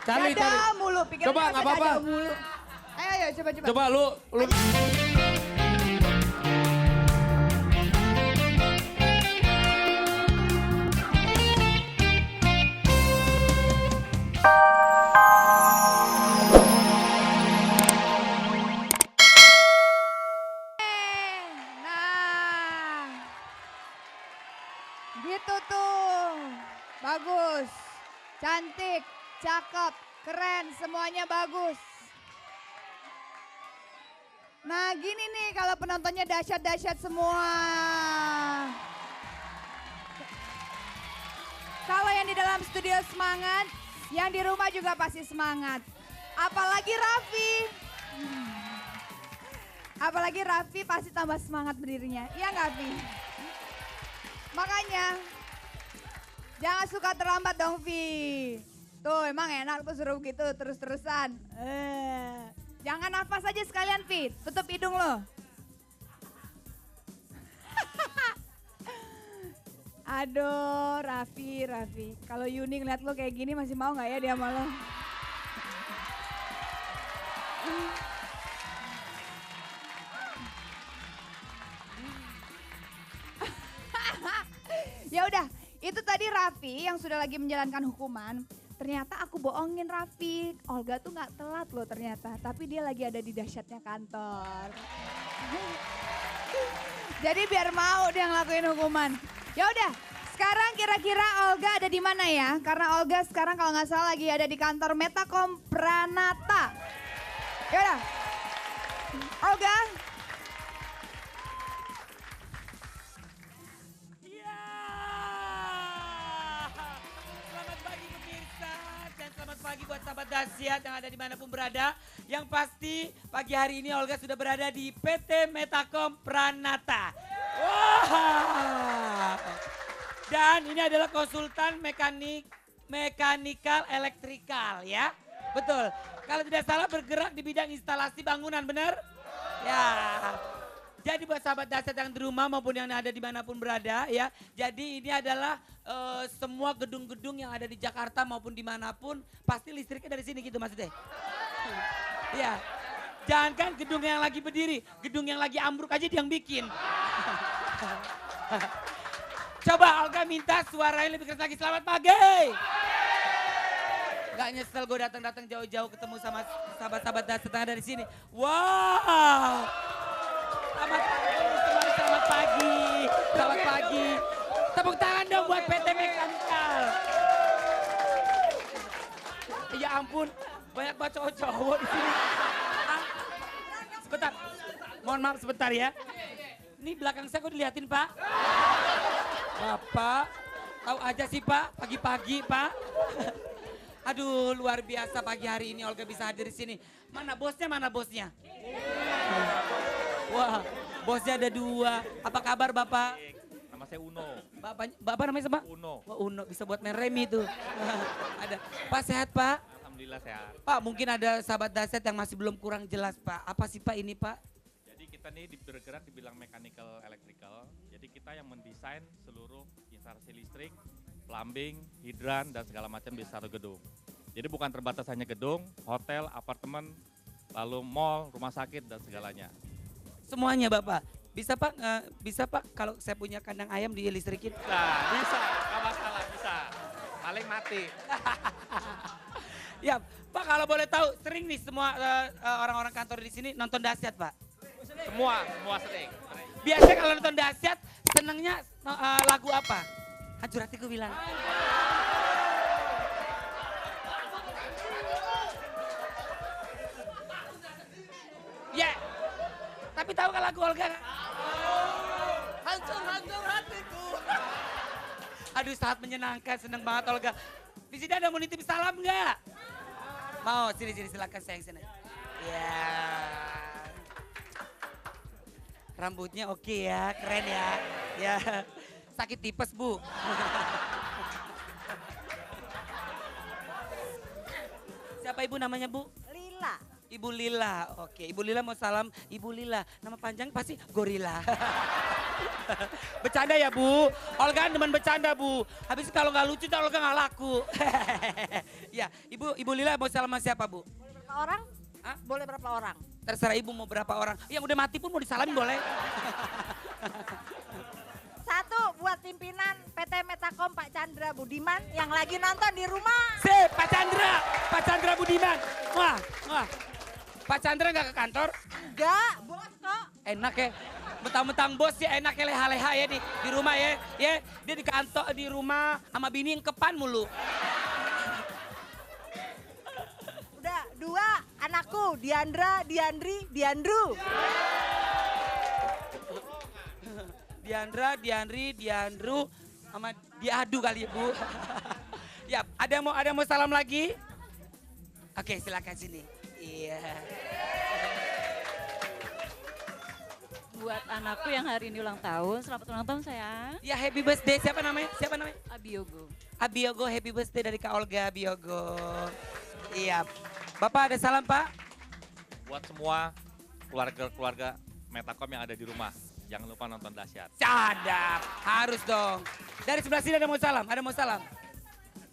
Cali. mulu, pikirnya Coba, nggak apa-apa. dada mulu. Ayo, coba. Coba lu. Nah, gitu tuh. Bagus, cantik, cakep, keren, semuanya bagus. Nah gini nih kalau penontonnya dahsyat-dahsyat semua. Kalau yang di dalam studio semangat, yang di rumah juga pasti semangat. Apalagi Raffi. Apalagi Raffi pasti tambah semangat berdirinya. Iya nggak Vi? Makanya jangan suka terlambat dong Vi. Tuh emang enak tuh suruh gitu terus-terusan. Jangan nafas aja sekalian Vi, tutup hidung lo. Aduh Raffi. Kalau Yuni ngeliat lo kayak gini masih mau gak ya dia sama lo? Ya udah, itu tadi Raffi yang sudah lagi menjalankan hukuman. Ternyata aku bohongin Raffi, Olga tuh gak telat loh ternyata. Tapi dia lagi ada di dahsyatnya kantor. Jadi biar mau dia ngelakuin hukuman. Ya udah, sekarang kira-kira Olga ada di mana ya? Karena Olga sekarang kalau nggak salah lagi ada di kantor Metakom Pranata. Ya udah, Olga. Iya. Selamat pagi pemirsa dan selamat pagi buat sahabat dahsyat yang ada dimanapun berada. Yang pasti pagi hari ini Olga sudah berada di PT Metakom Pranata. Wah. Dan ini adalah konsultan mekanikal elektrikal ya. Betul. Kalau tidak salah bergerak di bidang instalasi bangunan, benar? Ya. Jadi buat sahabat dahsyat yang di rumah maupun yang ada dimanapun berada ya. Jadi ini adalah semua gedung-gedung yang ada di Jakarta maupun dimanapun pasti listriknya dari sini gitu maksudnya. Iya. Jangankan gedung yang lagi berdiri, gedung yang lagi ambruk aja dia yang bikin. Coba Olga minta suaranya lebih keras lagi. Selamat pagi. Gak nyesel gue datang-datang jauh-jauh ketemu sama sahabat-sahabat setengah dari sini. Wow. Selamat pagi semuanya, selamat pagi. Selamat pagi. Tepuk tangan dong buat PT Mekanikal. Ya ampun, banyak banget cowok-cowok di sini. Sebentar, mohon maaf sebentar ya. Ini belakang saya kok diliatin Pak? Bapak, tahu aja sih Pak, pagi-pagi Pak. Aduh luar biasa pagi hari ini Olga bisa hadir di sini. Mana bosnya, mana bosnya? Wah, bosnya ada dua. Apa kabar Bapak? Nama saya Uno. Bapak namanya siapa? Uno. Wah Uno, bisa buat main remi tuh. Ada. Pak sehat Pak? Alhamdulillah sehat. Pak mungkin ada sahabat dahsyat yang masih belum kurang jelas Pak. Apa sih Pak ini Pak? Jadi kita nih bergerak di bidang mechanical electrical. Jadi kita yang mendesain seluruh instalasi listrik, plumbing, hidran dan segala macam di satu gedung. Jadi bukan terbatas hanya gedung, hotel, apartemen, lalu mall, rumah sakit dan segalanya. Semuanya Bapak. Bisa Pak kalau saya punya kandang ayam dilistrikin? Nah bisa, gak masalah bisa. Paling mati. Ya Pak kalau boleh tahu sering nih semua orang-orang kantor di sini nonton dahsyat Pak? Semua sering. Biasanya kalau nonton dahsyat senengnya lagu apa? Hancur hatiku bilang. Ya, tapi tahu kan lagu Olga? Hancur hatiku. Aduh sangat menyenangkan, seneng banget Olga. Di sini ada mau nitip salam nggak? Mau, sini silakan sayang sini. Ya. Rambutnya oke ya, keren ya. Ya. Sakit tipes, Bu. Siapa Ibu namanya, Bu? Lila. Ibu Lila, oke. Ibu Lila mau salam. Ibu Lila, nama panjang pasti Gorila. Bercanda ya Bu, Olga demen bercanda Bu. Habis kalau nggak lucu, Olga nggak laku. Ya, Ibu Lila mau salam sama siapa Bu? Boleh berapa orang? Hah? Boleh berapa orang? Terserah Ibu mau berapa orang. Yang udah mati pun mau disalamin boleh. Satu buat pimpinan PT Metakom Pak Chandra Budiman yang lagi nonton di rumah. Sip, Pak Chandra Budiman. Wah. Pak Chandra nggak ke kantor? Enggak, bos kok. Enak ya. Mentang-mentang bos ya enak ya leha-leha ya di rumah ya. Ya, dia di kantor di rumah sama bini yang kepan mulu. Udah, dua anakku, Diandra, Diandri, Diandru. Diandra, Diandri, Diandru sama Diadu kali ya Bu. Ya, ada yang mau salam lagi? Oke, silakan sini. Iya. Buat anakku yang hari ini ulang tahun, selamat ulang tahun sayang. Ya, happy birthday. Siapa namanya? Abiogo. Abiogo, happy birthday dari Kak Olga Abiogo. Iya. Bapak ada salam Pak? Buat semua keluarga-keluarga Metakom yang ada di rumah, jangan lupa nonton dahsyat. Cadap, harus dong. Dari sebelah sini ada mau salam.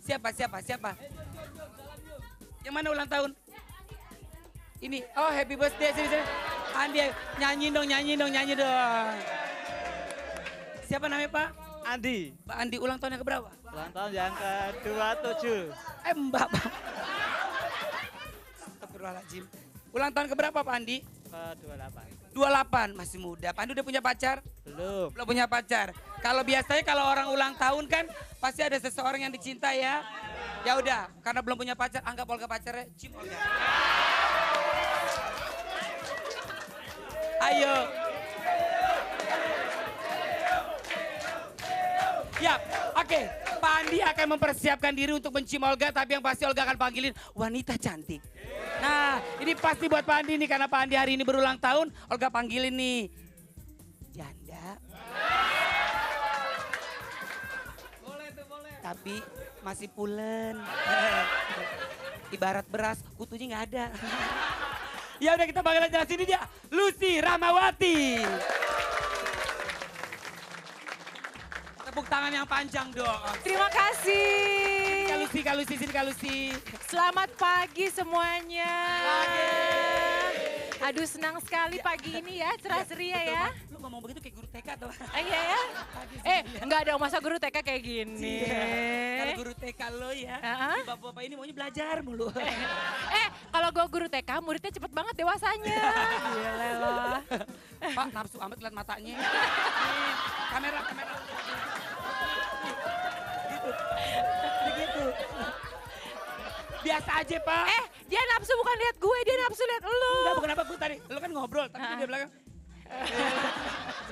Siapa? Yang mana ulang tahun? Ini, oh happy birthday, sini. Andi, nyanyi dong. Siapa namanya Pak? Andi, Pak Andi, ulang tahun yang keberapa? ulang tahun yang ke-27. Mbak. Astagfirullahaladzim. Ulang tahun keberapa Pak Andi? Ke-28. 28, masih muda. Pak Andi udah punya pacar? Belum. Belum punya pacar. Kalau biasanya kalau orang ulang tahun kan pasti ada seseorang yang dicinta ya. Ya udah, karena belum punya pacar, anggap Olga pacarnya, cium Olga. Ayo. Ya, oke. Pak Andi akan mempersiapkan diri untuk mencium Olga, tapi yang pasti Olga akan panggilin wanita cantik. Nah, ini pasti buat Pak Andi nih, karena Pak Andi hari ini berulang tahun, Olga panggilin nih. Janda. Tapi masih pulen. Ibarat beras, kutunya nggak ada. Ya udah kita panggil aja sini dia, Lucy Rahmawati. Tepuk tangan yang panjang dong. Terima kasih. Kak Lucy. Selamat pagi semuanya. Pagi. Aduh senang sekali pagi ini ya, cerah ceria ya. Lu ngomong begitu kayak guru TK tuh. Iya ya. Enggak dong masa guru TK kayak gini. Kalau guru TK lo ya, si bapak-bapak ini maunya belajar mulu. Kalau gue guru TK muridnya cepet banget dewasanya. Gila lah. Pak nafsu amat lihat matanya. Kamera. Gitu. Biasa aja Pak. Dia nafsu bukan lihat gue, dia nafsu lihat lu. Enggak, kenapa gue tadi? Lu kan ngobrol, tapi dia belakang.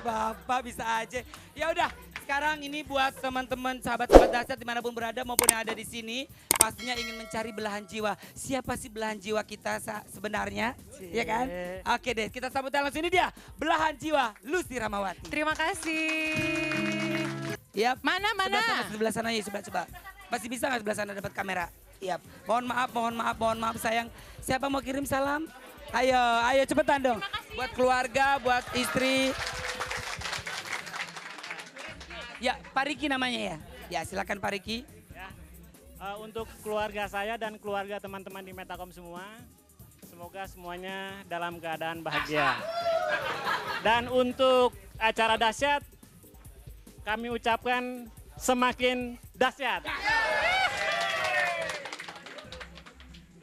Bapak bisa aja. Ya udah, sekarang ini buat teman-teman sahabat-sahabat dahsyat dimanapun berada maupun yang ada di sini, pastinya ingin mencari belahan jiwa. Siapa sih belahan jiwa kita sebenarnya? Iya kan? Oke deh, kita sambut langsung ini dia, belahan jiwa Lucy Rahmawati. Terima kasih. Yap. Mana? Sebelah sana ya, sebelah. Masih bisa nggak sebelah sana dapat kamera? Yap. Mohon maaf sayang. Siapa mau kirim salam? Ayo cepetan dong. Buat keluarga, buat istri. Ya, Pak Riki namanya ya. Ya, silakan Pak Riki. Ya. Untuk keluarga saya dan keluarga teman-teman di Metakom semua, semoga semuanya dalam keadaan bahagia. Dan untuk acara dahsyat, kami ucapkan semakin dahsyat.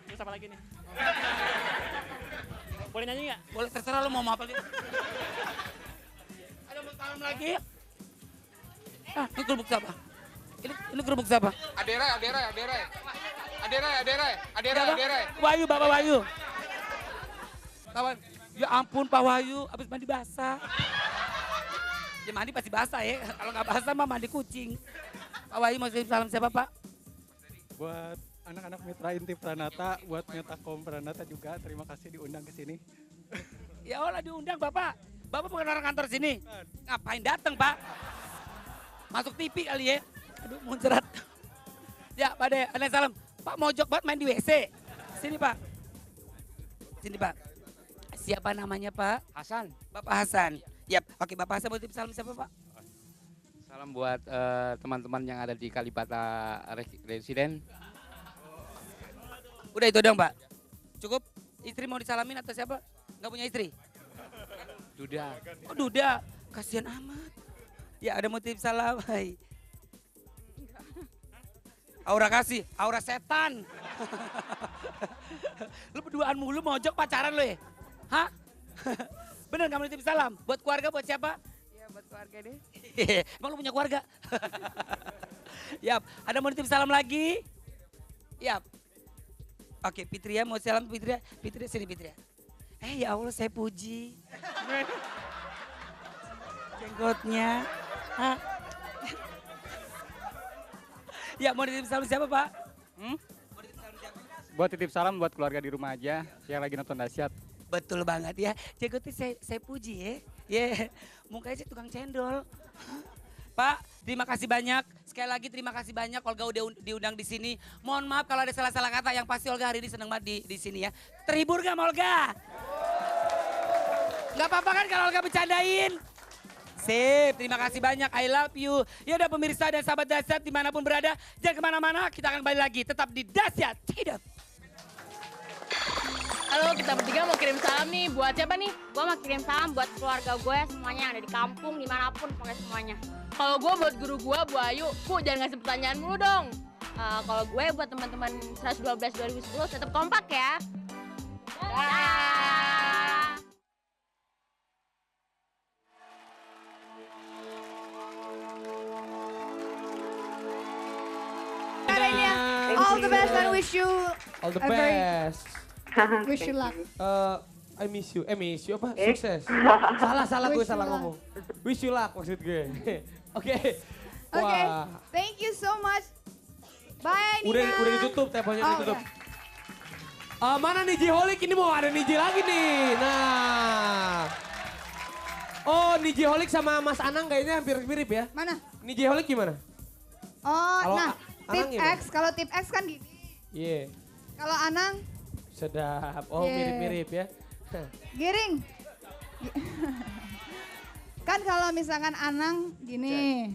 Terus apa lagi nih? Boleh nyanyi nggak? Boleh, terserah lu mau apa dia. Ada mau salam lagi? Ini kerupuk siapa? Ini kerupuk siapa? Adera. Wahyu, Bapak Wahyu. Kawan, ya ampun Pak Wahyu, habis mandi basah. Ya mandi pasti basah ya, kalau nggak basah mah mandi kucing. Pak Wahyu mau kirim salam siapa Pak? Buat anak-anak Mitra Inti Pranata, buat Metakom Pranata juga terima kasih diundang ke sini. Ya Allah diundang Bapak. Bapak bukan orang kantor sini. Ngapain datang Pak? Masuk TV kali ya. Aduh muncrat. Ya Pak De, ada salam. Pak mojok banget main di WC. Sini Pak. Sini Pak. Siapa namanya Pak? Hasan. Bapak Hasan. Yap, oke Bapak Hasan mau titip salam siapa Pak? Salam buat teman-teman yang ada di Kalibata Residen. Udah itu dong Pak. Cukup? Istri mau disalamin atau siapa? Nggak punya istri? Duda. Oh Duda, kasihan amat. Ya ada mau titip salam. Hai. Aura kasih, aura setan. Lu berduaan mulu mojok pacaran lu ya? Hah? Bener gak mau titip salam? Buat keluarga, buat siapa? Ya buat keluarga deh. Emang lu punya keluarga? Yap, ada mau titip salam lagi? Yap. Oke, Fitria mau salam Fitria. Fitria sini Fitria. Ya Allah saya puji. Jenggotnya. Hah? Ya mau titip salam siapa Pak? Mau titip salam siapa? Buat titip salam buat keluarga di rumah aja yang lagi nonton dahsyat. Betul banget ya. Jenggotnya saya puji ya. Ya, mukanya sih tukang cendol. Pak, terima kasih banyak. Sekali lagi terima kasih banyak Olga udah diundang di sini. Mohon maaf kalau ada salah-salah kata. Yang pasti Olga hari ini seneng banget di sini ya. Terhibur gak sama Olga? Gak apa-apa kan kalau Olga bercandain? Sip, terima kasih banyak. I love you. Ya udah pemirsa dan sahabat Dahsyat dimanapun berada. Jangan kemana-mana, kita akan kembali lagi. Tetap di Dahsyat Hidup. Halo, kita bertiga mau kirim salam nih. Buat siapa nih? Gue mau kirim salam buat keluarga gue semuanya yang ada di kampung, dimanapun pokoknya semuanya. Kalau gue buat guru gue, Bu Ayu. Bu, jangan ngasih pertanyaan mulu dong. Kalau gue buat teman-teman 112 2010 tetap kompak ya. Dah. All the best and wish you All the a very- best. wish you luck. I miss you. Miss you apa? Sukses. Salah gue Wish you salah luck. ngomong. Wish you luck maksud gue. Oke. Oke, Wah. thank you so much. Bye Nina. Udah ditutup, teleponnya Oh, ditutup. udah. Mana Niji Holik? Ini mau ada Niji lagi nih. Nah. Oh, Niji Holik sama Mas Anang kayaknya hampir mirip ya. Mana? Niji Holik gimana? Oh, Kalau nah, tip Anang gimana? X, kalau tip X kan gini. Iya. Kalau Anang, Sedap. Oh, Yeah. mirip-mirip ya. giring. Kan kalau misalkan Anang gini,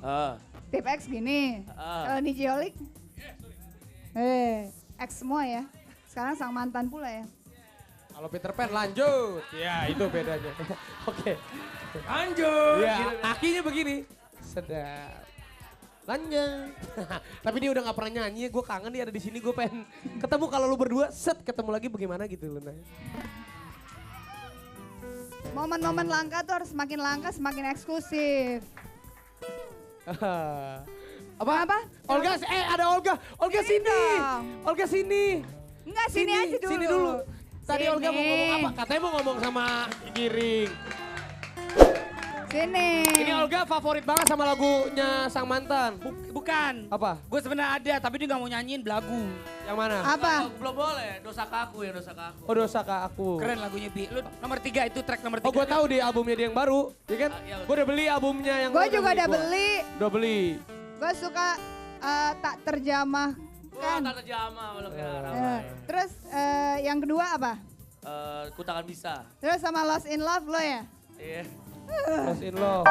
tip X gini. Kalau Nijiolik, X semua ya. Sekarang sang mantan pula ya. Kalau Peter Pan lanjut. Ya, itu bedanya. Oke. Lanjut. Ya, kakinya begini. Sedap. Lanjut. Tapi dia udah gak pernah nyanyi, gue kangen dia ada di sini, gue pengen ketemu kalau lu berdua, ketemu lagi bagaimana gitu Luna. Momen-momen langka tuh harus semakin langka, semakin eksklusif. Apa? Olga, ada Olga. Olga Sini sini. dong. Olga sini. Enggak, sini aja dulu. Sini dulu. Tadi Sini. Olga mau ngomong apa? Katanya mau ngomong sama Giring. Sini. Ini Olga favorit banget sama lagunya Sang Mantan. Bukan. Apa? Gue sebenarnya ada, tapi dia gak mau nyanyiin belagu. Yang mana? Apa? Belum boleh, dosa ke aku ya, dosa ke aku. Oh, Dosa Ke Aku. Keren lagunya Bi. Lu nomor 3 itu track nomor 3. Oh, gue tahu di albumnya dia yang baru, ya kan? Gue udah beli albumnya yang Gue baru juga dari udah gua. beli. Udah beli. Gue suka tak terjamah kan. Tata Jama, kalau Terus yang kedua apa? ku takkan bisa. Terus sama Lost in Love lo ya? Iya. Lost in Love.